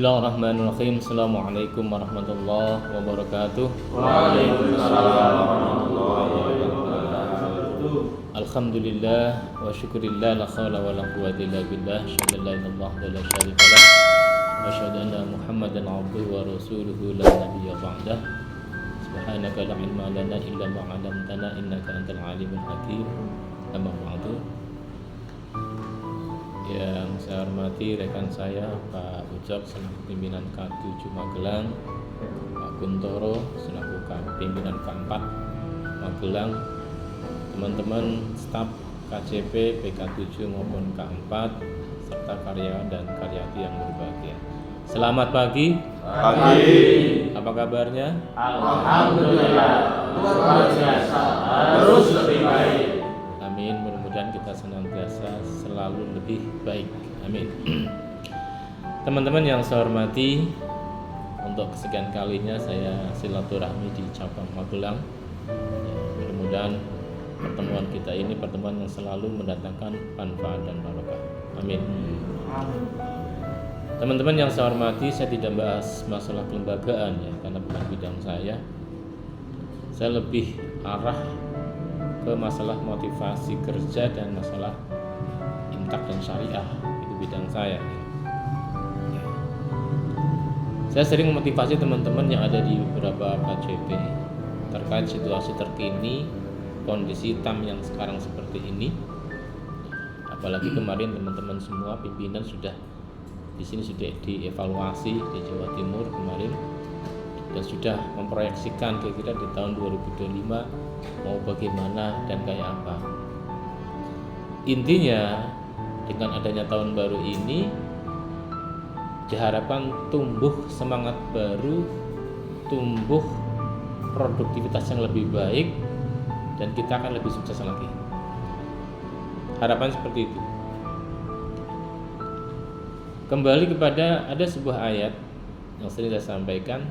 Bismillahirrahmanirrahim. Assalamualaikum warahmatullahi wabarakatuh. Waalaikumsalam warahmatullahi wabarakatuh. Alhamdulillah wa syukurillah, la khawla wa la quwwata illa billah. Asyhadu an la ilaha illallah wa la syarika lah. Wa asyhadu anna Muhammadan abduhu wa rasuluhu la nabiyya ba'dah. Subhanaka la ilma lana illa ma 'allamtana innaka antal alimul hakim. Amma ba'du. Yang saya hormati rekan saya Pak Ucok selaku pimpinan K7 Magelang, Pak Kuntoro selaku pimpinan K4 Magelang, teman-teman staf KCP PK7 maupun K4 serta karyawan dan karyawati yang berbahagia. Selamat pagi. Pagi. Apa kabarnya? Alhamdulillah. Luar biasa. Harus lebih baik. Amin. Mudah-mudahan kita senantiasa selalu lebih baik. Amin. Teman-teman yang saya hormati, untuk kesekian kalinya saya silaturahmi di cabang Magelang. Mudah-mudahan pertemuan kita ini pertemuan yang selalu mendatangkan manfaat dan barokah. Amin. Teman-teman yang saya hormati, saya tidak bahas masalah kelembagaan ya, karena bukan bidang saya. Saya lebih arah ke masalah motivasi kerja dan masalah imtak dan syariah, itu bidang saya. Saya sering memotivasi teman-teman yang ada di beberapa KCP terkait situasi terkini, kondisi TAM yang sekarang seperti ini. Apalagi kemarin teman-teman semua pimpinan sudah di sini sudah dievaluasi di Jawa Timur kemarin dan sudah memproyeksikan kira-kira di tahun 2025 mau bagaimana dan kayak apa. Intinya dengan adanya tahun baru ini diharapkan tumbuh semangat baru, tumbuh produktivitas yang lebih baik, dan kita akan lebih sukses lagi. Harapan seperti itu. Kembali kepada ada sebuah ayat yang sering saya sampaikan,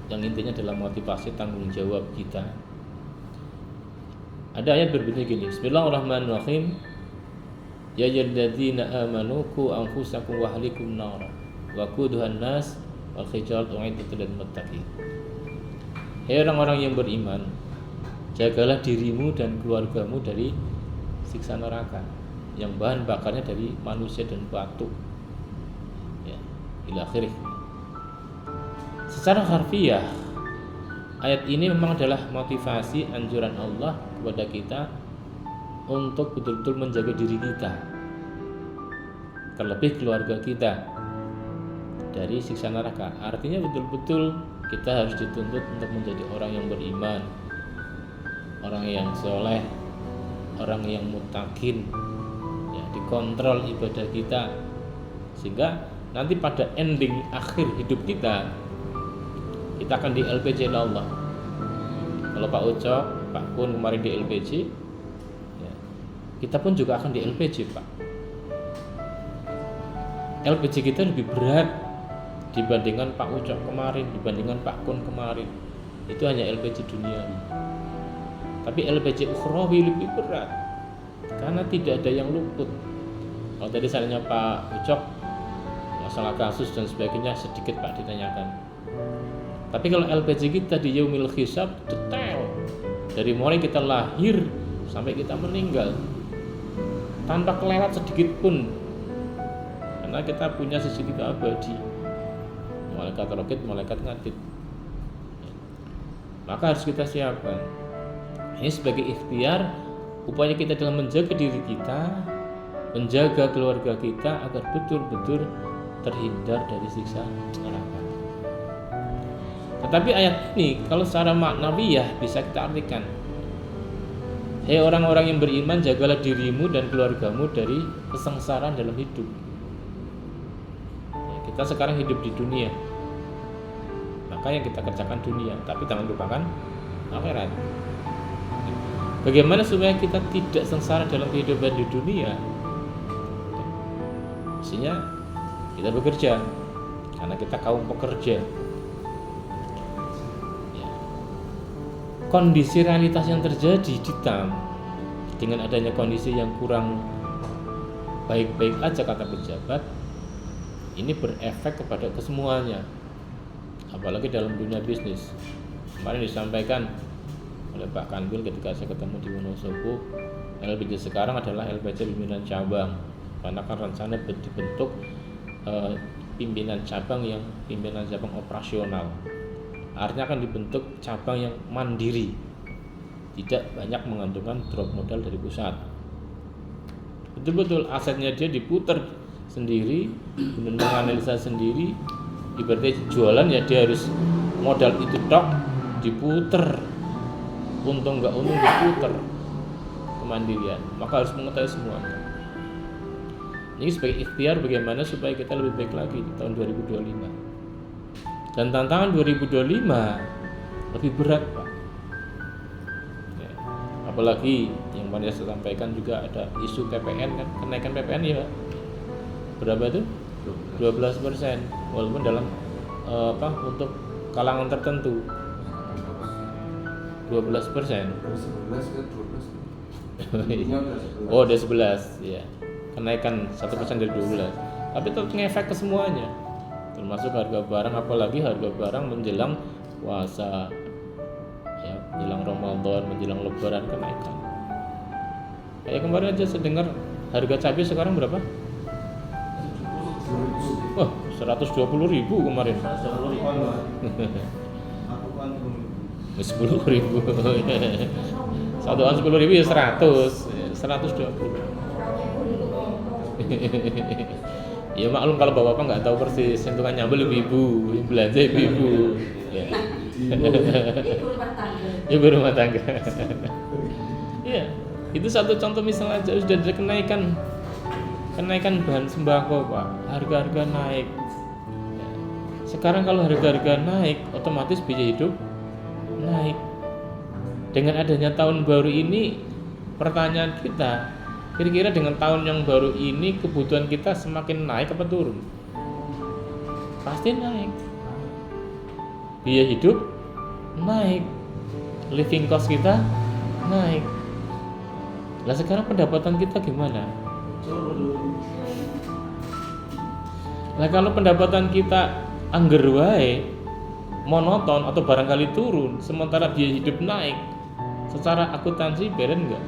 yang intinya adalah motivasi tanggung jawab kita. Ada ayat berbunyi gini, Bismillahirrahmanirrahim. Ya ayyuhalladzina amanu qu anfusakum wa ahlikum nara wa quduhan nas wal hijaratu u'iddat lil muttaqin. Hai orang-orang yang beriman, jagalah dirimu dan keluargamu dari siksa neraka yang bahan bakarnya dari manusia dan batu. Ya, ila akhirih. Secara harfiah, ayat ini memang adalah motivasi anjuran Allah kepada kita untuk betul-betul menjaga diri kita, terlebih keluarga kita, dari siksa neraka. Artinya betul-betul kita harus dituntut untuk menjadi orang yang beriman, orang yang soleh, orang yang muttaqin, ya, dikontrol ibadah kita, sehingga nanti pada ending akhir hidup kita akan di LPJ Allah. Kalau Pak Ucok, Pak Kun kemarin di LPJ, ya, kita pun juga akan di LPJ, Pak. LPJ kita lebih berat dibandingkan Pak Ucok kemarin, dibandingkan Pak Kun kemarin. Itu hanya LPJ dunia. Tapi LPJ ukhrawi lebih berat karena tidak ada yang luput. Kalau tadi salahnya Pak Ucok, masalah kasus dan sebagainya sedikit Pak ditanyakan. Tapi kalau LPJ kita di yaumil hisab detail, dari mulai kita lahir sampai kita meninggal, tanpa kelewat sedikit pun, karena kita punya sisi kita abadi, malaikat raqib, malaikat ngatib. Maka harus kita siapkan. Ini sebagai ikhtiar upaya kita dalam menjaga diri kita, menjaga keluarga kita agar betul-betul terhindar dari siksa neraka. Tetapi ayat ini kalau secara maknawiyah bisa kita artikan, hei orang-orang yang beriman, jagalah dirimu dan keluargamu dari kesengsaraan dalam hidup. Ya, kita sekarang hidup di dunia, maka yang kita kerjakan dunia, tapi jangan lupakan akhirat. Bagaimana supaya kita tidak sengsara dalam kehidupan di dunia? Mestinya kita bekerja, karena kita kaum pekerja. Kondisi realitas yang terjadi di TAM dengan adanya kondisi yang kurang baik-baik aja kata pejabat, Ini berefek kepada kesemuanya, apalagi dalam dunia bisnis. Kemarin disampaikan oleh Pak Kanwil ketika saya ketemu di Wonosobo, LPJ sekarang adalah LPJ pimpinan cabang, karena kan rencana dibentuk pimpinan cabang yang pimpinan cabang operasional. Artinya akan dibentuk cabang yang mandiri, tidak banyak menggantungkan drop modal dari pusat. Betul-betul asetnya dia diputar sendiri, kemudian menganalisa sendiri. Ibaratnya jualan ya dia harus modal itu tok diputer, untung nggak untung diputer, kemandirian. Maka harus mengetahui semuanya. Ini sebagai ikhtiar bagaimana supaya kita lebih baik lagi di tahun 2025. Dan tantangan 2025 lebih berat, Pak. Ya, apalagi yang kemarin saya sampaikan juga ada isu PPN kan, kenaikan PPN ya berapa itu? 12%, walaupun dalam untuk kalangan tertentu 12%. Oh, udah 11 ya. Kenaikan 1% dari 12. Tapi tetap ngefek ke semuanya. Termasuk harga barang, apalagi harga barang menjelang puasa. Ya, menjelang Ramadan, menjelang Lebaran kenaikan. Kayak kemarin aja saya dengar harga cabai sekarang berapa? Wah, 120.000 kemarin. 10.000. Satu an 10.000 ya 120. Ya maklum kalau bapak nggak tahu persis, yang tukang nyambel ibu, yang belanja ibu. Ya. Ibu rumah tangga. Iya, itu satu contoh misal aja sudah ada kenaikan bahan sembako, Pak. Harga-harga naik. Ya. Sekarang kalau harga-harga naik, otomatis biaya hidup naik. Dengan adanya tahun baru ini, pertanyaan kita, kira-kira dengan tahun yang baru ini kebutuhan kita semakin naik apa turun? Pasti naik. Biaya hidup naik, living cost kita naik. Lah sekarang pendapatan kita gimana? Lah kalau pendapatan kita angger wae, monoton atau barangkali turun, sementara biaya hidup naik, secara akuntansi beren enggak?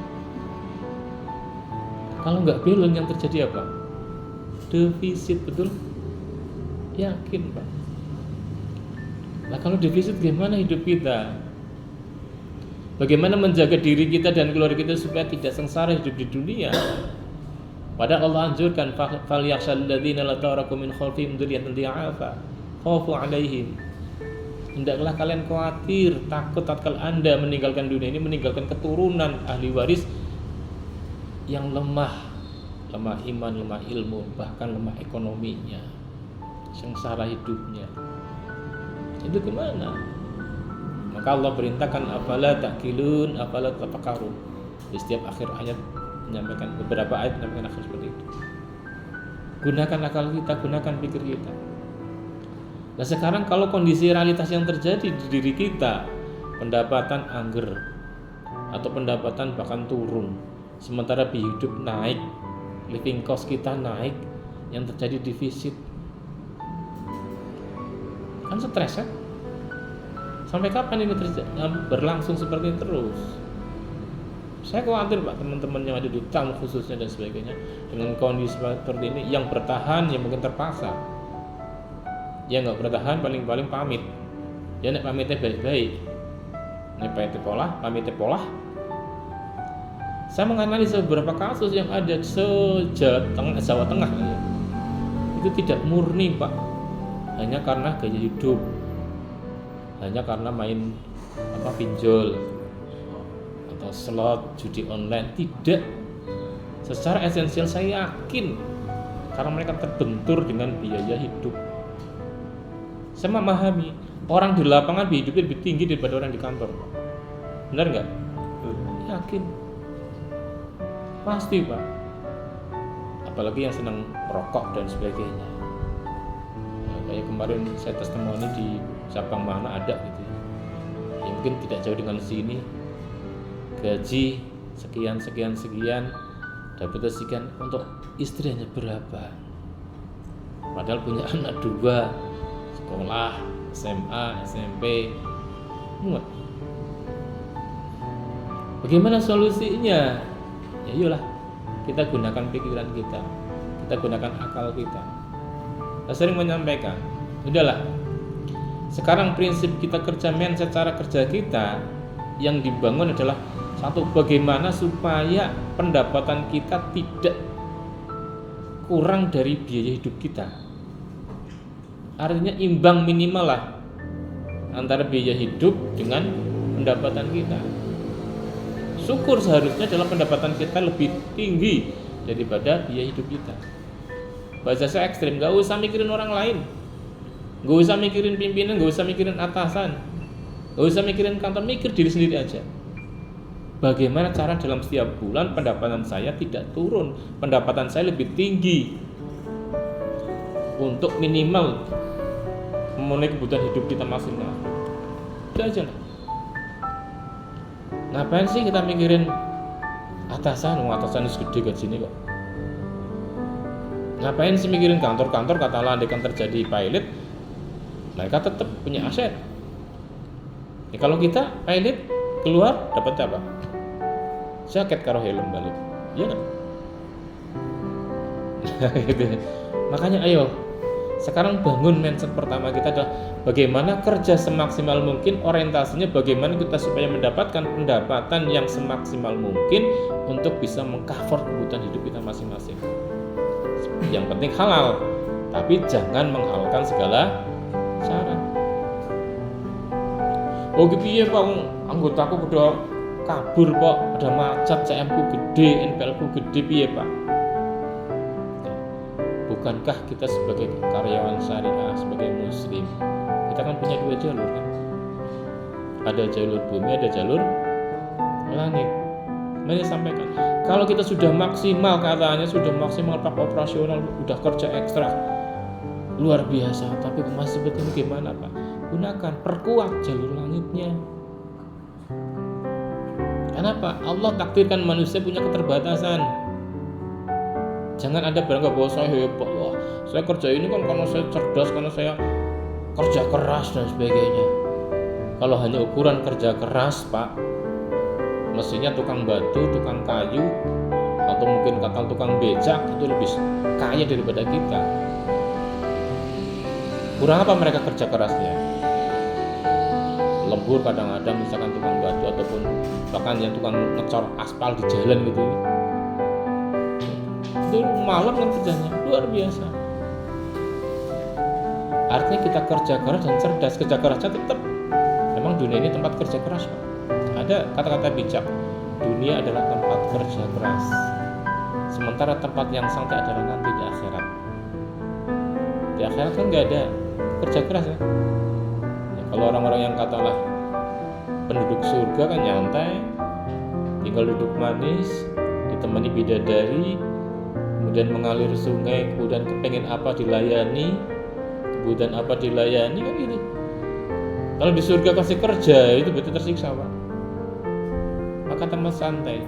Kalau nggak balance yang terjadi apa? Defisit, betul? Yakin, Pak. Nah kalau defisit gimana hidup kita? Bagaimana menjaga diri kita dan keluarga kita supaya tidak sengsara hidup di dunia? Padahal Allah anjurkan falyakhshal ladzina la taraku min khalfihim dzurriyyatan dha'afa khafu 'alaihim. Hendaklah kalian khawatir, takut tatkala Anda meninggalkan dunia ini, meninggalkan keturunan ahli waris yang lemah iman, lemah ilmu, bahkan lemah ekonominya, sengsara hidupnya. Itu gimana? Maka Allah perintahkan afala ta'qilun, afala tafakkarun. Di setiap akhir ayat menyampaikan, beberapa ayat menyampaikan akhir seperti itu. Gunakan akal kita, gunakan pikir kita. Nah sekarang kalau kondisi realitas yang terjadi di diri kita, pendapatan angger atau pendapatan bahkan turun, sementara biaya hidup naik, living cost kita naik, yang terjadi defisit, kan stres kan? Sampai kapan ini berlangsung seperti ini terus? Saya khawatir, Pak, teman-teman yang ada di TAM khususnya dan sebagainya, dengan kondisi seperti ini, yang bertahan ya mungkin terpaksa, yang nggak bertahan paling-paling pamit. Ya nek pamitnya baik-baik, nek pamitnya pola. Saya menganalisa beberapa kasus yang ada Jawa Tengah ya. Itu tidak murni, Pak, hanya karena gaya hidup, hanya karena main pinjol atau slot, judi online. Tidak, secara esensial saya yakin karena mereka terbentur dengan biaya hidup. Saya memahami orang di lapangan biaya hidupnya lebih tinggi daripada orang di kantor, benar nggak? Yakin, pasti, Pak. Apalagi yang senang merokok dan sebagainya. Kayak kemarin saya testimoni di Sabang mana ada gitu ya. Ya mungkin tidak jauh dengan sini, gaji sekian dapat sekian, untuk istrinya berapa? padahal punya anak 2, sekolah, SMA, SMP, muat. Bagaimana solusinya? Ya iyalah, kita gunakan pikiran kita gunakan akal kita. Saya sering menyampaikan, udahlah, sekarang prinsip kita kerja, mindset cara kerja kita yang dibangun adalah satu, bagaimana supaya pendapatan kita tidak kurang dari biaya hidup kita. Artinya imbang minimal lah antara biaya hidup dengan pendapatan kita. Syukur seharusnya adalah pendapatan kita lebih tinggi daripada biaya hidup kita. Bahasa saya ekstrim, gak usah mikirin orang lain, gak usah mikirin pimpinan, gak usah mikirin atasan, gak usah mikirin kantor, mikir diri sendiri aja. Bagaimana cara dalam setiap bulan pendapatan saya tidak turun, pendapatan saya lebih tinggi untuk minimal memenuhi kebutuhan hidup kita masing-masing. Itu aja lah. Ngapain sih kita mikirin atasan? Atasan itu gede gajinya kok. Ngapain sih mikirin kantor-kantor? Katalah andaikan terjadi pilot, mereka tetap punya aset. Ya, kalau kita pilot keluar dapat apa? Jaket karo helm balik, iya kan? Gitu. Makanya ayo sekarang bangun mindset pertama kita adalah bagaimana kerja semaksimal mungkin, orientasinya bagaimana kita supaya mendapatkan pendapatan yang semaksimal mungkin untuk bisa mengcover kebutuhan hidup kita masing-masing. Yang penting halal, tapi jangan menghalalkan segala cara. Oh piye Pak, anggotaku udah kabur Pak, ada macet, CM ku gede, NPL ku gede, piye Pak? Bukankah kita sebagai karyawan syariah, sebagai muslim, kita kan punya 2 jalur kan? Ada jalur bumi, ada jalur langit. Mari sampaikan, kalau kita sudah maksimal, katanya sudah maksimal pak operasional, udah kerja ekstra luar biasa, tapi masih seperti ini gimana Pak? Gunakan, perkuat jalur langitnya. Kenapa? Allah takdirkan manusia punya keterbatasan. Jangan ada beranggapan bahwa saya hebat, wah saya kerja ini kan karena saya cerdas, karena saya kerja keras dan sebagainya. Kalau hanya ukuran kerja keras Pak, mestinya tukang batu, tukang kayu, atau mungkin kata tukang becak itu lebih kaya daripada kita. Kurang apa mereka kerja kerasnya? Lembur kadang-kadang, misalkan tukang batu ataupun bahkan yang tukang ngecor aspal di jalan gitu. Itu malam kan kerjanya luar biasa. Artinya kita kerja keras dan cerdas. Kerja kerasnya tetap, memang dunia ini tempat kerja keras. Ada kata-kata bijak, dunia adalah tempat kerja keras, sementara tempat yang santai adalah nanti di akhirat. Di akhirat kan nggak ada kerja keras ya. Kalau orang-orang yang katalah penduduk surga kan nyantai, tinggal duduk manis, ditemani bidadari, kemudian mengalir sungai, kemudian kepengen apa dilayani, kemudian apa dilayani kan gitu. Kalau di surga kasih kerja itu betul tersiksa Pak. Maka tempat santai.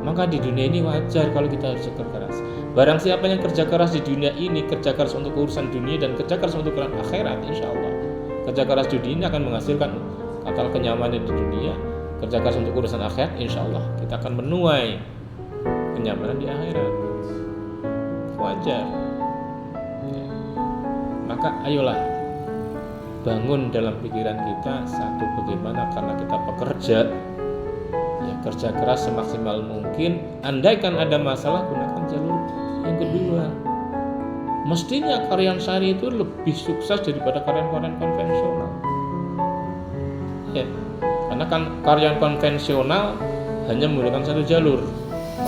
Maka di dunia ini wajar kalau kita harus kerja keras. Barang siapa yang kerja keras di dunia ini, kerja keras untuk urusan dunia dan kerja keras untuk urusan akhirat, insya Allah kerja keras di dunia akan menghasilkan kata kenyamanan di dunia. Kerja keras untuk urusan akhirat, insya Allah kita akan menuai kenyamanan di akhirat. Wajar ya. Maka ayolah bangun dalam pikiran kita, satu, bagaimana karena kita pekerja ya, kerja keras semaksimal mungkin. Andaikan ada masalah, gunakan jalur yang kedua. Mestinya karyawan syari itu lebih sukses daripada karyawan konvensional ya. Karena kan karyawan konvensional hanya menggunakan satu jalur.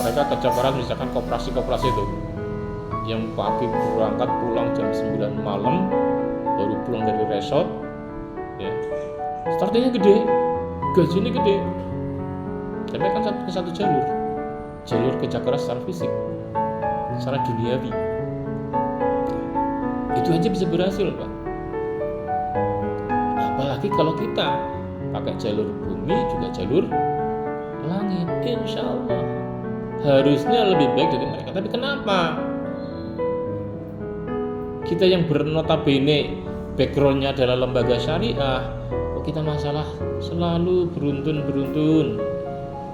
Mereka kerja keras, misalkan koperasi itu yang pagi berangkat pulang jam 9 malam, baru pulang dari resort ya. Startingnya gede, gajinya gede, tapi kan satu jalur kerja keras secara fisik, secara duniawi. Itu aja bisa berhasil Pak. Apalagi kalau kita pakai jalur bumi juga jalur langit, insya Allah harusnya lebih baik dari mereka. Tapi kenapa? Kita yang bernotabene backgroundnya adalah lembaga syariah, kok kita masalah selalu beruntun,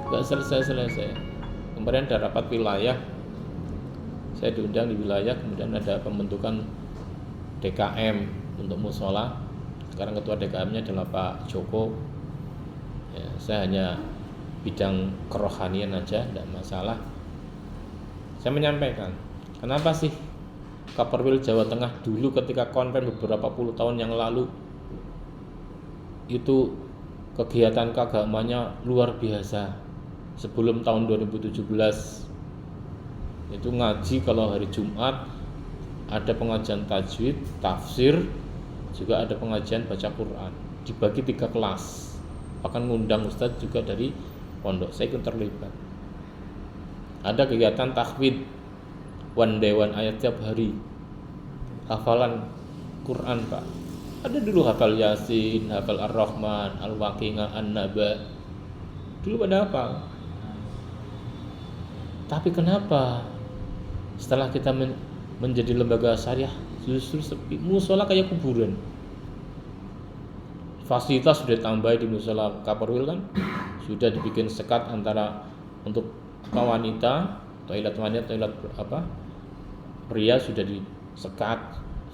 gak selesai. Kemarin ada rapat wilayah, saya diundang di wilayah, kemudian ada pembentukan DKM untuk musola. Sekarang ketua DKM-nya adalah Pak Joko. Ya, saya hanya bidang kerohanian aja, tidak masalah. Saya menyampaikan, kenapa sih Kaperwil Jawa Tengah dulu ketika konven beberapa puluh tahun yang lalu itu kegiatan keagamanya luar biasa. Sebelum tahun 2017 itu ngaji kalau hari Jumat, ada pengajian tajwid, tafsir, juga ada pengajian baca Quran, dibagi 3 kelas. Bahkan ngundang ustadz juga dari pondok, saya ikut terlibat. Ada kegiatan tahfidz, one day one ayat tiap hari, hafalan Quran Pak. Ada dulu hafal Yasin, hafal Ar-Rahman, Al-Waqi'ah, An-Naba, dulu pada hafal. Tapi kenapa setelah kita menjadi lembaga syariah justru sepi? Musola kayak kuburan. Fasilitas sudah ditambah di musola Kaperwil kan, sudah dibikin sekat antara untuk wanita, toilet wanita, toilet pria sudah disekat,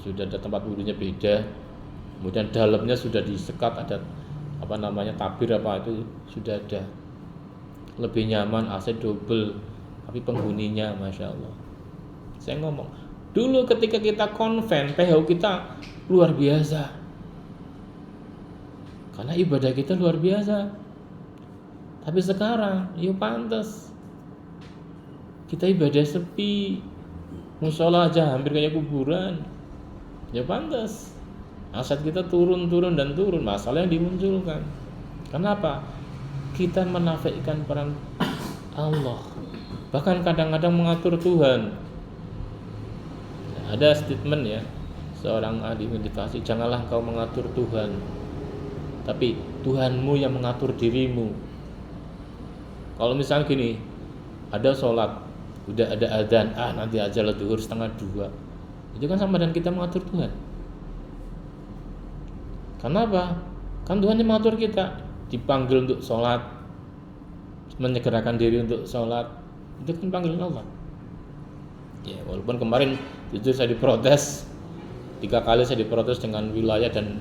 sudah ada tempat wudhunya beda. Kemudian dalamnya sudah disekat, ada tabir itu sudah ada. Lebih nyaman, AC double, tapi penghuninya Masya Allah. Saya ngomong, dulu ketika kita konven, PHU kita luar biasa, karena ibadah kita luar biasa. Tapi sekarang, pantas kita ibadah sepi, musola aja hampir kayak kuburan. Pantas aset kita turun. Masalah yang dimunculkan. Kenapa? Kita menafikan peran Allah, bahkan kadang-kadang mengatur Tuhan. Ada statement ya seorang ahli meditasi, janganlah kau mengatur Tuhan, tapi Tuhanmu yang mengatur dirimu. Kalau misalnya gini, ada sholat, udah ada adzan, nanti aja lah zuhur 1:30, itu kan sama dengan kita mengatur Tuhan. Kenapa? Kan Tuhan yang mengatur kita, dipanggil untuk sholat, menyegerakan diri untuk sholat, itu kan panggilan Allah. Ya, walaupun kemarin jujur saya diprotes 3 kali, saya diprotes dengan wilayah dan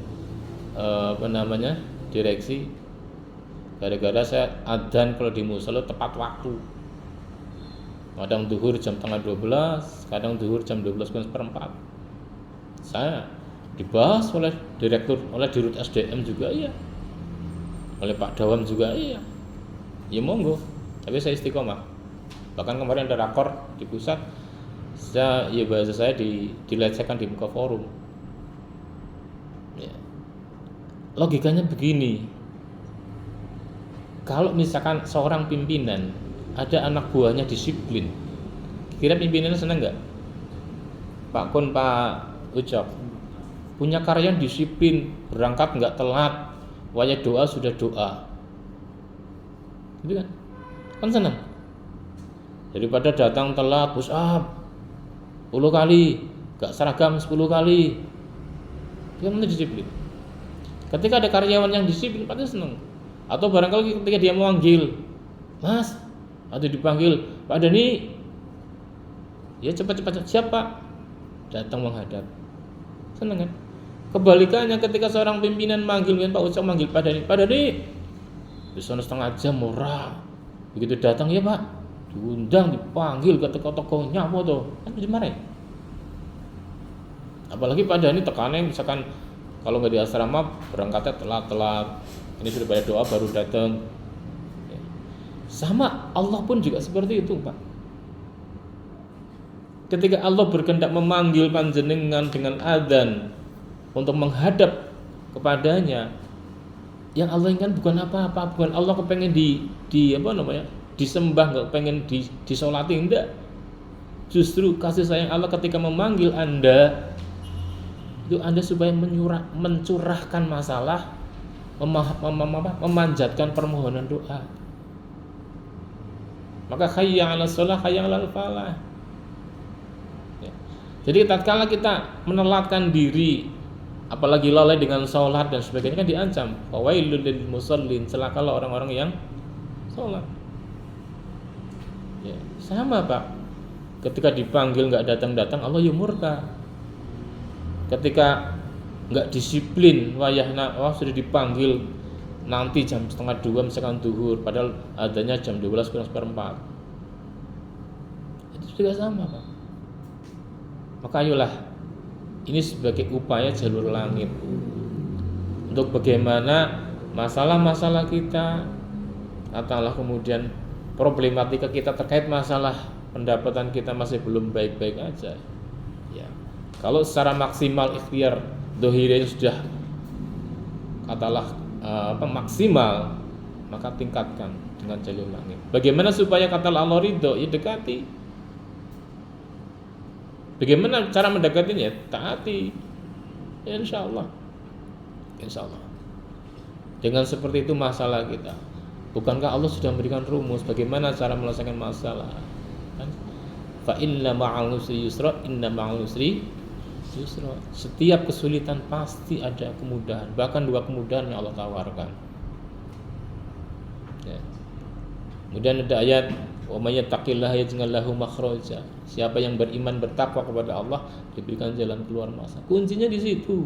direksi, gara-gara saya adzan kalau di musola tepat waktu. Kadang zuhur jam 11:30, kadang zuhur jam 12:04. Saya dibahas oleh direktur, oleh dirut SDM juga iya, oleh Pak Dawam juga iya. Ya monggo, tapi saya istiqomah. Bahkan kemarin ada rakor di pusat, bahasa saya dilecehkan di muka forum. Ya. Logikanya begini, kalau misalkan seorang pimpinan ada anak buahnya disiplin, kira pimpinannya senang nggak? Pak Kun, Pak Ucok punya karyawan disiplin, berangkat nggak telat, waya doa sudah doa, gitu kan senang. Daripada datang telat, push up 10 kali, gak seragam 10 kali, dia kan disiplin. Ketika ada karyawan yang disiplin, pasti senang. Atau barangkali ketika dia memanggil, Mas, atau dipanggil Pak Dani, ya cepat-cepat, siapa? Datang menghadap, senang kan? Kebalikannya ketika seorang pimpinan manggil, Pak Ucok manggil Pak Dani, bisa 1/2 jam murah. Begitu datang, ya Pak, diundang, dipanggil ke toko-tokonya apa tuh, kan dimarahin. Apalagi Pak Dani tekannya misalkan kalau nggak di asrama berangkatnya telat, ini sudah pada doa baru datang. Sama Allah pun juga seperti itu Pak. Ketika Allah berkehendak memanggil panjenengan dengan adzan untuk menghadap kepadanya, yang Allah inginkan bukan apa-apa, bukan Allah kepengen disembah, nggak pengen disolati, enggak. Justru kasih sayang Allah ketika memanggil Anda itu Anda supaya mencurahkan masalah, memanjatkan permohonan doa. Maka hayya 'alas shalah, hayya 'alal falah. Ya. Jadi tatkala kita menelatkan diri, apalagi lalai dengan sholat dan sebagainya, kan diancam fawailul lil musallin, celakalah orang-orang yang sholat. Ya, sama Pak, ketika dipanggil nggak datang-datang, Allah ya murka. Ketika nggak disiplin, sudah dipanggil nanti jam 1:30 misalkan duhur, padahal adanya jam 12 kurang seperempat, itu juga sama Pak. Maka ayolah, ini sebagai upaya jalur langit untuk bagaimana masalah-masalah kita, ataulah kemudian problematika kita terkait masalah pendapatan kita masih belum baik-baik aja. Ya, kalau secara maksimal ikhtiar dohirnya sudah katalah maksimal, maka tingkatkan dengan jalur langit. Bagaimana supaya katalah Allah ridho? Ya dekati. Bagaimana cara mendekatinya? Taati. Ya, insya Allah. Dengan seperti itu masalah kita. Bukankah Allah sudah memberikan rumus bagaimana cara menyelesaikan masalah? Kan? Fa inna ma'al usri yusra, inna ma'al usri yusra. Setiap kesulitan pasti ada kemudahan. Bahkan 2 kemudahan yang Allah tawarkan. Ya. Kemudian ada ayat wa may yattaqillaha yaj'al lahu makhraja. Siapa yang beriman bertakwa kepada Allah diberikan jalan keluar masalah. Kuncinya di situ.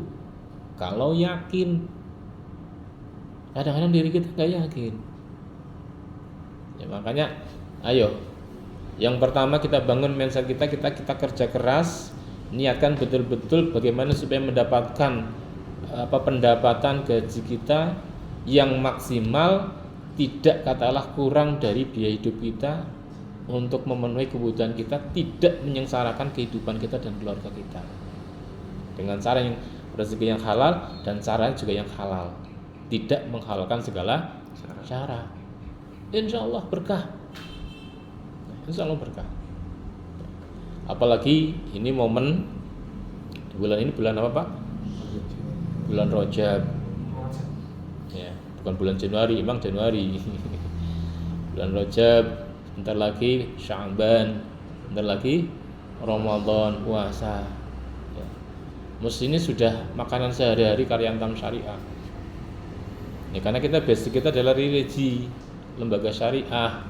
Kalau yakin, kadang-kadang diri kita nggak yakin. Ya, makanya, ayo. Yang pertama kita bangun mindset kita kerja keras, niatkan betul-betul bagaimana supaya mendapatkan pendapatan gaji kita yang maksimal, tidak katalah kurang dari biaya hidup kita untuk memenuhi kebutuhan kita, tidak menyengsarakan kehidupan kita dan keluarga kita, dengan cara yang rezeki yang halal dan cara juga yang halal, tidak menghalalkan segala cara. Insya Allah berkah. Apalagi ini momen bulan ini, bulan apa Pak? Bulan Rajab. Ya, bukan bulan Januari, emang Januari. Bulan Rajab, bentar lagi Sya'ban, bentar lagi Ramadan, puasa. Ya. Ini sudah makanan sehari-hari Karyantam Syariah. Ya, karena kita basic kita adalah religi, lembaga syariah.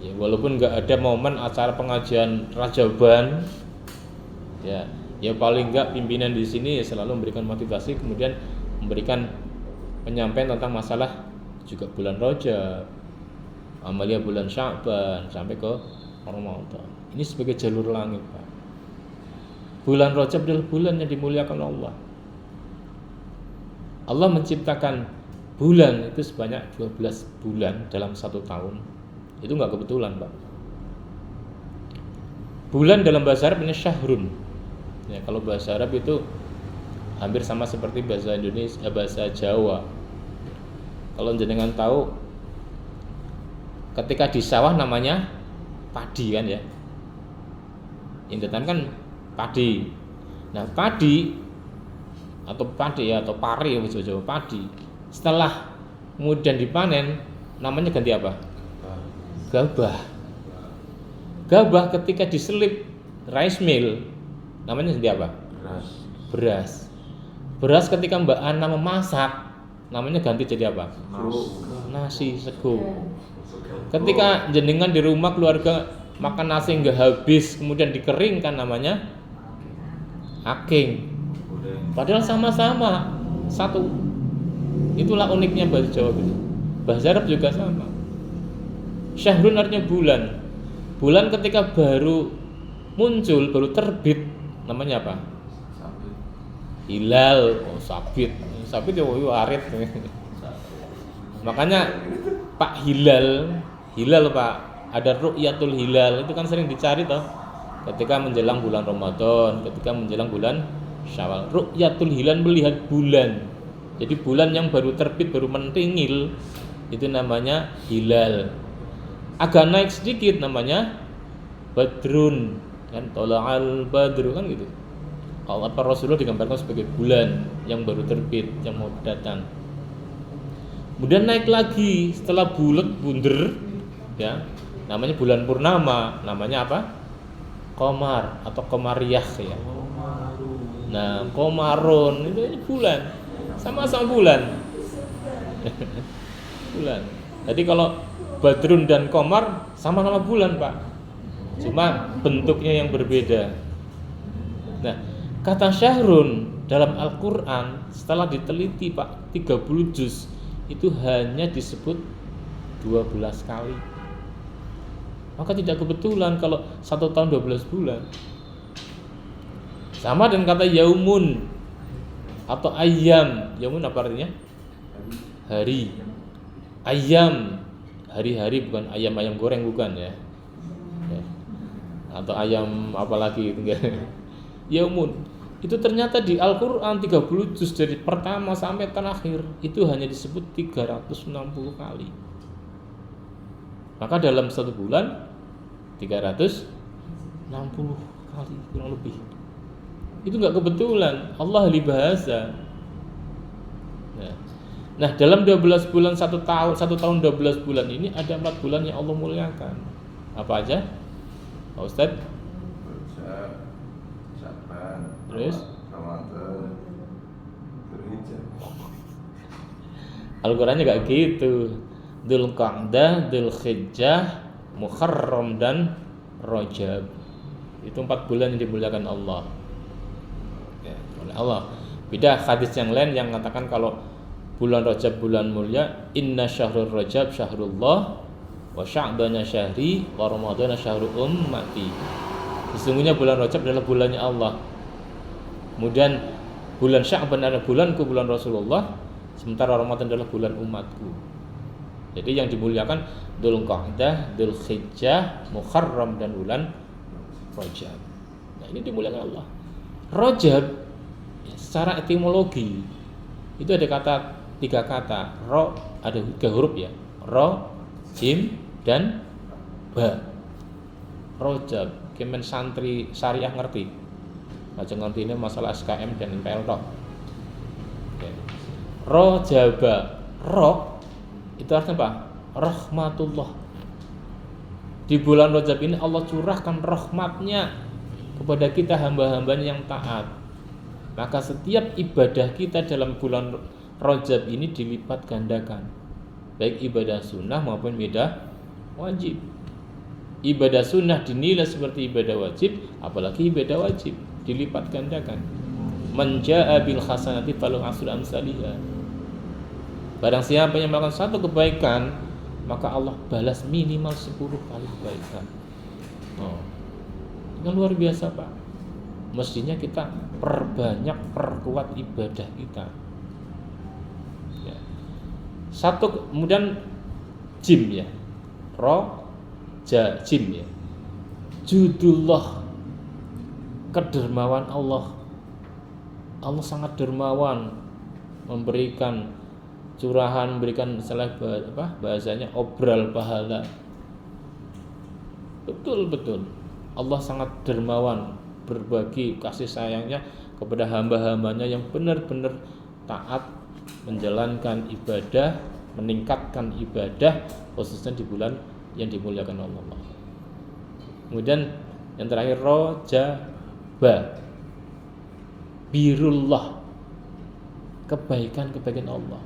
Ya, walaupun nggak ada momen acara pengajian Rajaban, ya paling nggak pimpinan di sini selalu memberikan motivasi, kemudian memberikan penyampaian tentang masalah juga bulan Rajab, amalia bulan Sya'ban sampai ke Ramadan. Ini sebagai jalur langit, Pak. Bulan Rajab adalah bulan yang dimuliakan Allah. Allah menciptakan bulan itu sebanyak 12 bulan dalam 1 tahun. Itu enggak kebetulan, Pak. Bulan dalam bahasa Arab ini syahrun. Ya, kalau bahasa Arab itu hampir sama seperti bahasa Indonesia, bahasa Jawa. Kalau jenengan tahu, ketika di sawah namanya padi kan ya. Indetan kan padi. Nah, padi atau pari Jawa padi. Setelah kemudian dipanen, namanya ganti apa? Gabah. Gabah ketika diselip rice mill, namanya ganti apa? Beras. Beras ketika Mbak Ana memasak, namanya ganti jadi apa? Nasi, sego. Ketika jenengan di rumah keluarga makan nasi nggak habis, kemudian dikeringkan, namanya aking. Padahal sama-sama satu. Itulah uniknya bahasa Jawa gitu. Bahasa Arab juga sama. Syahrun artinya bulan. Bulan ketika baru muncul, baru terbit, namanya apa? Hilal. Oh, sabit. Sabit ya arit. Makanya Pak Hilal Pak, ada ru'yatul hilal, itu kan sering dicari toh. Ketika menjelang bulan Ramadan, ketika menjelang bulan Syawal, ru'yatul hilal, melihat bulan. Jadi bulan yang baru terbit, baru mentingil, itu namanya hilal. Agak naik sedikit namanya badrun, kan, tola'al badru kan gitu. Allah Rasulullah digambarkan sebagai bulan yang baru terbit, yang mau datang. Kemudian naik lagi setelah bulat bunder, ya, namanya bulan purnama. Namanya apa? Qamar atau Qamariyah ya. Nah, Qamarun itu bulan. Sama-sama bulan. Bulan. Jadi kalau Badrun dan Qamar sama-sama bulan, Pak. Cuma bentuknya yang berbeda. Nah, kata syahrun dalam Al-Qur'an setelah diteliti, Pak, 30 juz itu hanya disebut 12 kali. Maka tidak kebetulan kalau 1 tahun 12 bulan. Sama dengan kata yaumun atau ayam. Yaumun apa artinya? Hari. Ayam, hari-hari, bukan ayam-ayam goreng, bukan ya. Atau ayam apalagi itu enggak. Yaumun. Itu ternyata di Al-Qur'an 30 juz dari pertama sampai terakhir itu hanya disebut 360 kali. Maka dalam 1 bulan 360 kali kurang lebih. Itu enggak kebetulan, Allah ahli bahasa. Nah, dalam 12 bulan 1 tahun 12 bulan ini ada 4 bulan yang Allah muliakan. Apa aja? Pak Ustadz? Rajab, Syaban, Terus? Ramadan, Dzulhijjah. Al-Qur'annya enggak gitu. Dzulqa'dah, Dzulhijjah, Muharram dan Rajab. Itu 4 bulan yang dimuliakan Allah. Ya, oleh Allah. Beda hadis yang lain yang mengatakan kalau bulan Rajab bulan mulia, inna syahrul Rajab syahrullah wa sya'bana syahri wa ramadana syahrul ummati. Sesungguhnya bulan Rajab adalah bulannya Allah. Kemudian bulan Sya'ban adalah bulanku, bulan Rasulullah, sementara Ramadan adalah bulan umatku. Jadi yang dimuliakan Dzulqa'dah, Dzulhijjah, Muharram dan bulan Rajab. Nah, ini dimuliakan Allah. Rajab secara etimologi itu ada 3 kata. Ro, ada 3 huruf ya. Ro, jim dan ba. Rajab. Kemen santri syariah ngerti. Aja ngerti ini masalah SKM dan NPL tok. Rajaba. Ro itu artinya apa? Rahmatullah. Di bulan Rajab ini Allah curahkan rahmatnya kepada kita hamba-hambanya yang taat. Maka setiap ibadah kita dalam bulan Rajab ini dilipat gandakan, baik ibadah sunnah maupun ibadah wajib. Ibadah sunnah dinilai seperti ibadah wajib, apalagi ibadah wajib dilipat gandakan. Man jaa'a bil hasanati falahu asyru amsalihha. Barang siapa yang melakukan satu kebaikan, maka Allah balas minimal 10 kali kebaikan. Ini luar biasa, Pak. Mestinya kita perkuat ibadah kita. Ya. Satu, kemudian jim ya, ro, ja, jim ya. Judullah, kedermawan Allah. Allah sangat dermawan, memberikan curahan, memberikan misalnya bahasanya obral pahala. Betul. Allah sangat dermawan, berbagi kasih sayangnya kepada hamba-hambanya yang benar-benar taat menjalankan ibadah, meningkatkan ibadah khususnya di bulan yang dimuliakan Allah. Kemudian yang terakhir rojaba, birullah, kebaikan Allah.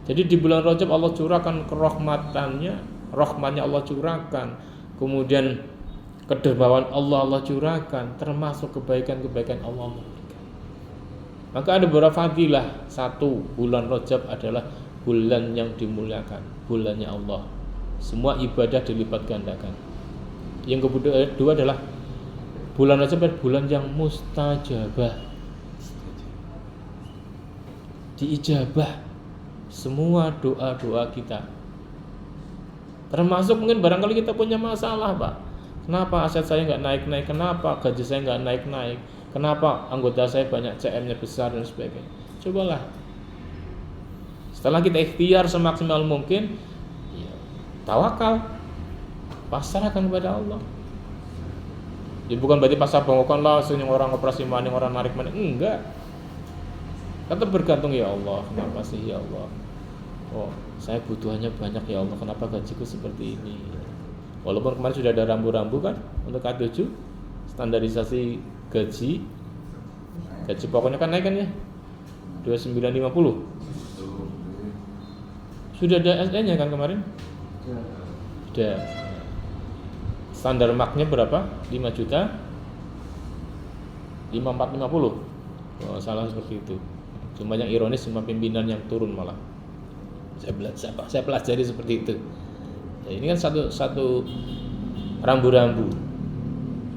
Jadi di bulan Rajab Allah curahkan kerahmatannya, rahmatnya Allah curahkan, kemudian kedermawan Allah curahkan, termasuk kebaikan-kebaikan Allah memberikan. Maka ada beberapa fadilah. 1, bulan Rajab adalah bulan yang dimuliakan, bulannya Allah. Semua ibadah dilipat gandakan. Yang kedua adalah bulan Rajab adalah bulan yang mustajabah, diijabah semua doa-doa kita. Termasuk mungkin barangkali kita punya masalah, Pak. Kenapa aset saya nggak naik-naik? Kenapa gaji saya nggak naik-naik? Kenapa anggota saya banyak CM-nya besar dan sebagainya? Cobalah. Setelah kita ikhtiar semaksimal mungkin, ya, tawakal, pasrahkan kepada Allah. Ya, bukan berarti pasrah bongkon lah, senyum orang operasi maning, orang narik maning, enggak. Tetap bergantung, ya Allah, kenapa sih ya Allah? Oh, saya butuhannya banyak ya Allah, kenapa gajiku seperti ini? Walaupun kemarin sudah ada rambu-rambu kan untuk K7, standarisasi gaji pokoknya kan naik kan ya 2950. Sudah ada SN-nya kan kemarin? Sudah. Standar marknya berapa? 5 juta 5450. Oh, salah seperti itu. Cuma yang ironis cuma pimpinan yang turun malah. Saya pelajari seperti itu. Ya, ini kan satu rambu-rambu.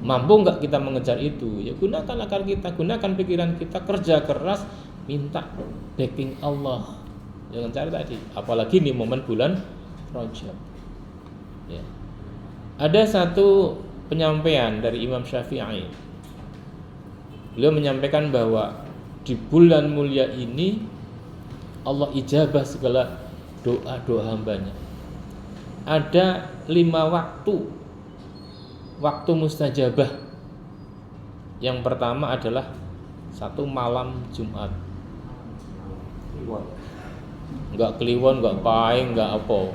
Mampu nggak kita mengejar itu? Ya gunakan akal kita, gunakan pikiran kita, kerja keras, minta backing Allah. Jangan cari tadi. Apalagi di momen bulan Rajab. Ya. Ada satu penyampaian dari Imam Syafi'i. Beliau menyampaikan bahwa di bulan mulia ini Allah ijabah segala doa-doa hambanya. Ada 5 waktu mustajabah. Yang pertama adalah 1 malam Jumat. Enggak kliwon, enggak paing, enggak apa.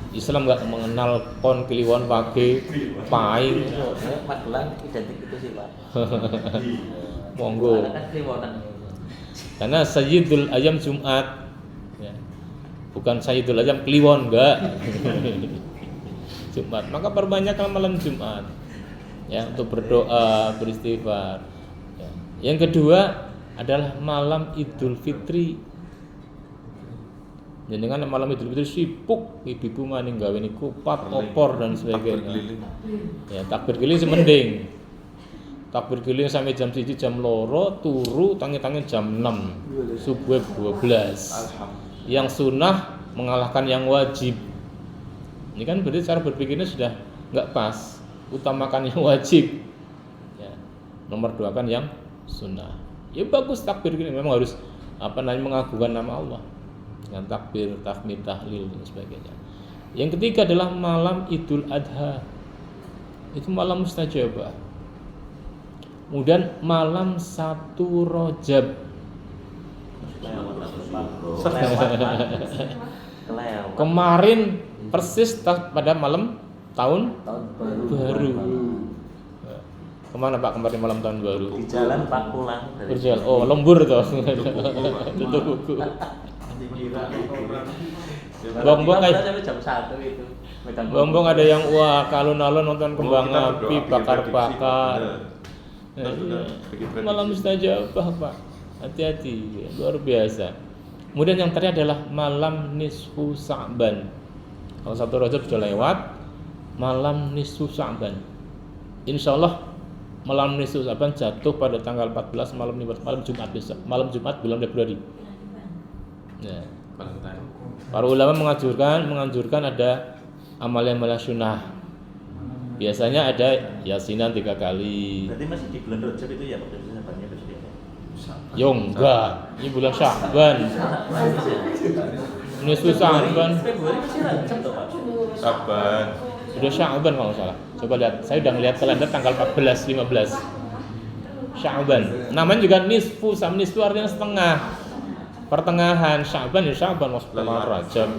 Islam enggak mengenal kon kliwon pagi paing. Magelang identik itu sih, Pak. Monggo. Karena Sayyidul Ayam Jumat, ya. Bukan Sayyidul Ayam Kliwon, enggak. Jumat. Maka perbanyaklah malam Jumat, ya, untuk berdoa, beristighfar. Ya. Yang kedua adalah malam Idul Fitri. Jadi dengan malam Idul Fitri sibuk ibu-ibu maning gawe niku kupat, opor dan sebagainya. Ya, takbir keliling semending. Takbir keliling sampai jam 1 jam 2 turu tangi-tangi jam 6 subuh 12. Yang sunnah mengalahkan yang wajib. Ini kan berarti cara berpikirnya sudah enggak pas. Utamakan yang wajib. Ya. Nomor 2 kan yang sunnah. Ya bagus takbir keliling, memang harus mengagungkan nama Allah. Dengan takbir, tahmid, tahlil dan sebagainya. Yang ketiga adalah malam Idul Adha. Itu malam mustajabah. Kemudian malam 1 Rajab. Kemarin persis pada malam tahun baru. Kemana Pak kemarin malam tahun baru? Di jalan Pak pulang dari berjalan. Oh, lembur toh. Tutup buku. Bombong sampai jam 1 itu. Bombong ada yang wah kalun-alun nonton kembang api bakar-bakar. Malam mustajabah Pak. Hati-hati, luar biasa. Kemudian yang terakhir adalah malam nisfu Sa'ban. Kalau 1 Rajab sudah lewat, malam nisfu Sa'ban. Insyaallah malam nisfu Sa'ban jatuh pada tanggal 14 malam Jumat besok. Malam Jumat bulan Februari. Ya. Para ulama menganjurkan ada amalan sunnah. Biasanya ada yasinan 3 kali. Berarti masih di bulan Rajab itu ya Pak Sabannya berarti ya? Yo enggak, ini bulan Sya'ban. Ini Sya'ban. Februari masih Rajab toh Pak? Saban. Sudah Sya'ban kalau salah. Coba lihat, saya udah ngeliat kalender tanggal 14, 15. Sya'ban. Namanya juga nisfu, nisfu artinya setengah. Pertengahan Sya'ban ya Sya'ban maksudnya Rajab.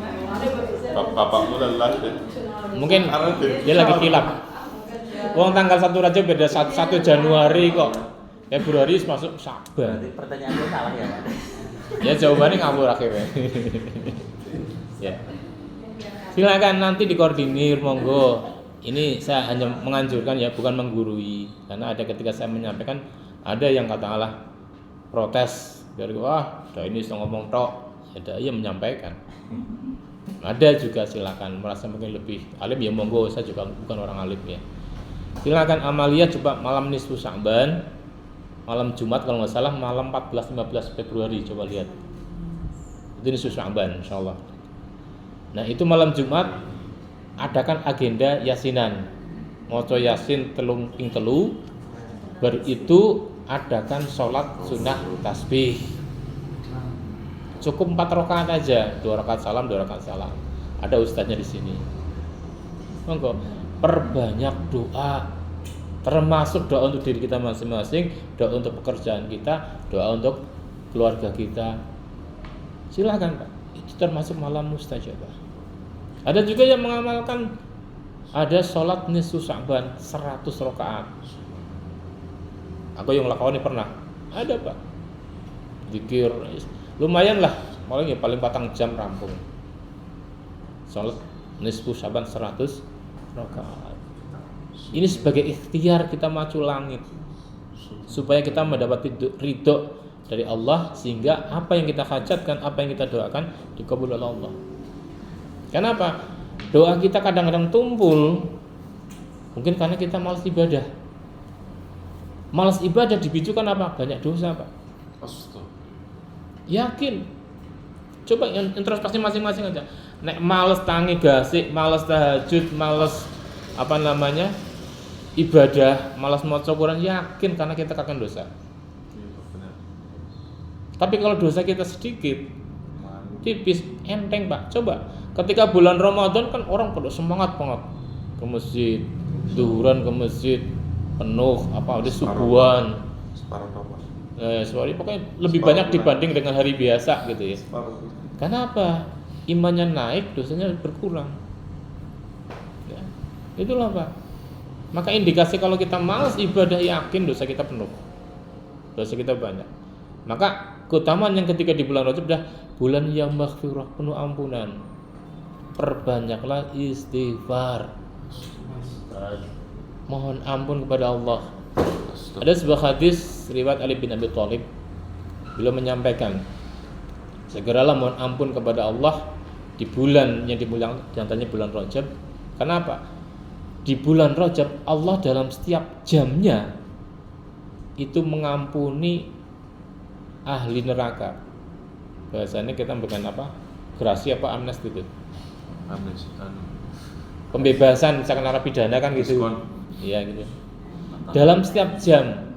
Bapakmu lelah. Mungkin dia lagi kilap. Wong tanggal 1 Rajab beda 1 Januari kok. Februari masuk Sya'ban. Berarti pertanyaannya salah ya Pak? Ya jawabannya ngawur akhirnya. Ya. Silakan nanti dikoordinir monggo. Ini saya hanya menganjurkan ya, bukan menggurui. Karena ada ketika saya menyampaikan ada yang katakanlah protes dari wah, ini sudah ngomong tok. Ada yang menyampaikan. Ada juga silakan merasa mungkin lebih alim ya monggo, saya juga bukan orang alim ya. Silakan amalia coba malam nisfu Sya'ban, malam Jumat kalau nggak salah malam 14-15 Februari coba lihat. Itu nisfu Sya'ban insyaallah. Nah, itu malam Jumat adakan agenda yasinan. Maca yasin telung ping telu, bar itu adakan sholat sunnah tasbih. Cukup 4 rakaat aja, 2 rakaat salam, 2 rakaat salam. Ada ustadznya di sini. Monggo, perbanyak doa, termasuk doa untuk diri kita masing-masing, doa untuk pekerjaan kita, doa untuk keluarga kita. Silakan Pak, itu termasuk malam mustajabah. Ada juga yang mengamalkan Ada sholat nisfu Sya'ban 100 rakaat. Aku yang lakoni pernah. Ada Pak. Zikir lumayan lah, paling patang jam rampung. Sholat nisfu Sya'ban 100 rakaat. Ini sebagai ikhtiar kita maju langit supaya kita mendapat ridho dari Allah, sehingga apa yang kita hajatkan, apa yang kita doakan dikabul oleh Allah. Kenapa? Doa kita kadang-kadang tumpul mungkin karena kita malas ibadah. Malas ibadah dipicu kan apa? Banyak dosa, Pak. Astaga. Yakin. Coba introspeksi masing-masing aja. Nek males tangi gasik, males tahajud, males ibadah, malas maca Quran, yakin karena kita kakek dosa. Iya, benar. Tapi kalau dosa kita sedikit, tipis, enteng Pak. Coba ketika bulan Ramadan kan orang pada semangat banget ke masjid, duhuran ke masjid penuh, ada subuhan. Separuh apa? Sorry, pokoknya lebih banyak dibanding dengan hari biasa gitu ya. Separuh. Kenapa? Imannya naik, dosanya berkurang. Ya, itulah Pak. Maka indikasi kalau kita malas ibadah, yakin dosa kita penuh, dosa kita banyak. Maka keutamaan yang ketika di bulan Rajab dah bulan yang maghfirah, penuh ampunan. Perbanyaklah istighfar, mohon ampun kepada Allah. Ada sebuah hadis riwayat Ali bin Abi Thalib, beliau menyampaikan, segeralah mohon ampun kepada Allah di bulan yang dimuliakan, diantaranya bulan Rajab. Kenapa? Di bulan Rajab Allah dalam setiap jamnya itu mengampuni ahli neraka. Bahasanya kita bukan gerasi amnesti itu. Amnesti. Pembebasan misalkan narapidana kan gitu. Diskon. Iya gitu. Dalam setiap jam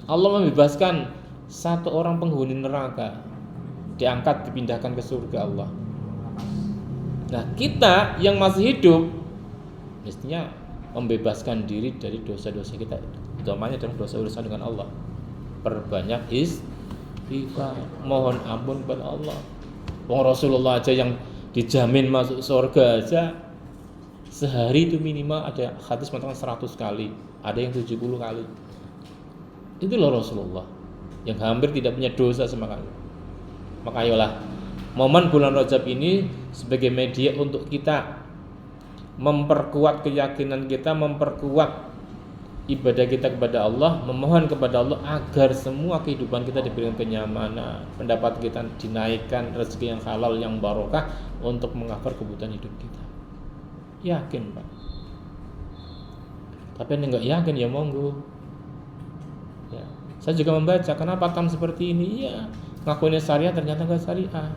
Allah membebaskan satu orang penghuni neraka, diangkat, dipindahkan ke surga Allah. Nah, kita yang masih hidup mestinya membebaskan diri dari dosa-dosa kita, utamanya dalam dosa urusan dengan Allah. Perbanyak istighfar, mohon ampun kepada Allah. Wong Rasulullah aja yang dijamin masuk surga aja sehari itu minimal ada hadis mengatakan 100 kali, ada yang 70 kali. Itu loh Rasulullah yang hampir tidak punya dosa sama sekali. Maka ayolah, momen bulan Rajab ini sebagai media untuk kita memperkuat keyakinan kita, memperkuat ibadah kita kepada Allah, memohon kepada Allah agar semua kehidupan kita diberikan kenyamanan, pendapat kita dinaikkan, rezeki yang halal, yang barokah untuk mengcover kebutuhan hidup kita. Yakin Pak. Tapi yang enggak yakin ya monggo. Ya. Saya juga membaca kenapa tam seperti ini, ya ngakuinnya syariah ternyata enggak syariah.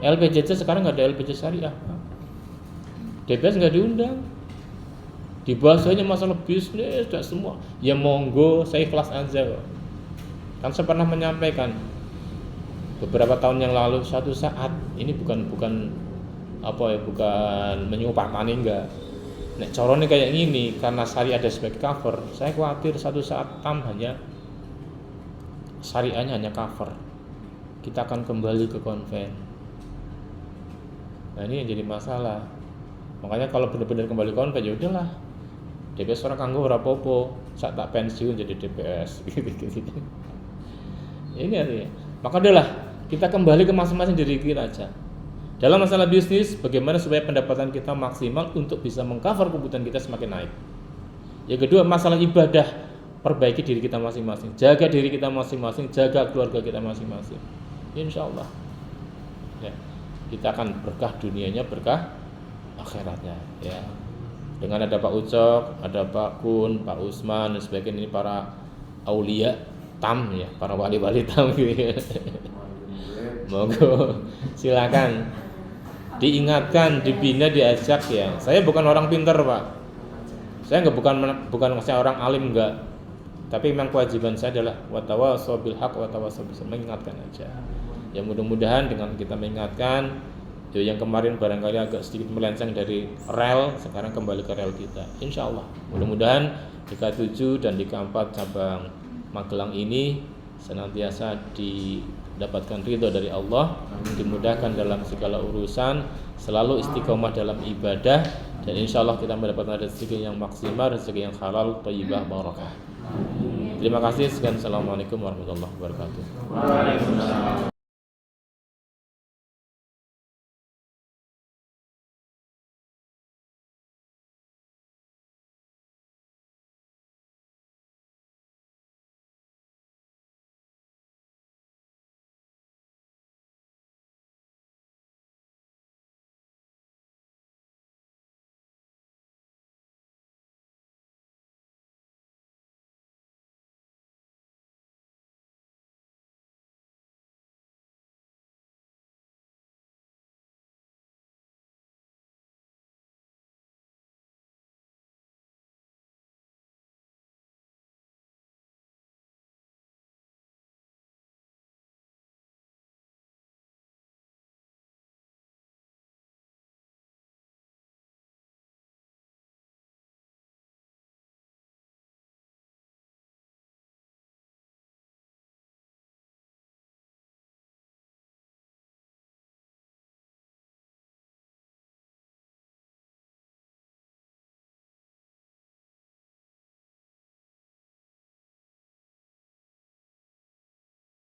LPJC sekarang enggak ada LPJ syariah Pak. DPS enggak diundang. Dibahas hanya masalah bisnis dan semua. Ya monggo, saya ikhlas aja kok. Kan saya pernah menyampaikan beberapa tahun yang lalu, suatu saat ini bukan menyumpah enggak. Nek corone kayak gini karena syariah ada sebagai cover, saya khawatir suatu saat syariahnya hanya cover. Kita akan kembali ke konven. Nah, ini yang jadi masalah. Makanya kalau benar-benar kembali konven ya udahlah. DPS orang kanggo ora apa-apa, sak tak pensiun jadi DPS gitu. Ini artinya. Maka udahlah, kita kembali ke masing-masing diri kita aja. Dalam masalah bisnis, bagaimana supaya pendapatan kita maksimal untuk bisa mengcover kebutuhan kita semakin naik. Yang kedua, masalah ibadah, perbaiki diri kita masing-masing, jaga diri kita masing-masing, jaga keluarga kita masing-masing. Insya Allah, ya, kita akan berkah dunianya, berkah akhiratnya. Ya, dengan ada Pak Ucok, ada Pak Kun, Pak Usman, dan sebagainya, ini para aulia tam, ya, para wali-wali tam. Monggo, silakan. Diingatkan, dibina, diajak ya. Saya bukan orang pintar Pak. Saya bukan saya orang alim enggak. Tapi memang kewajiban saya adalah watawasau bil haq watawasau bis sabr, mengingatkan aja. Ya mudah-mudahan dengan kita mengingatkan, yang kemarin barangkali agak sedikit melenceng dari rel, sekarang kembali ke rel kita. Insya Allah. Mudah-mudahan di K7 dan di K4 cabang Magelang ini senantiasa dapatkan ridho dari Allah, dimudahkan dalam segala urusan, selalu istiqomah dalam ibadah, dan insya Allah kita mendapatkan rezeki yang maksimal, rezeki yang halal, thayyibah, barakah. Terima kasih. Sekian, assalamualaikum warahmatullahi wabarakatuh. Waalaikumsalam.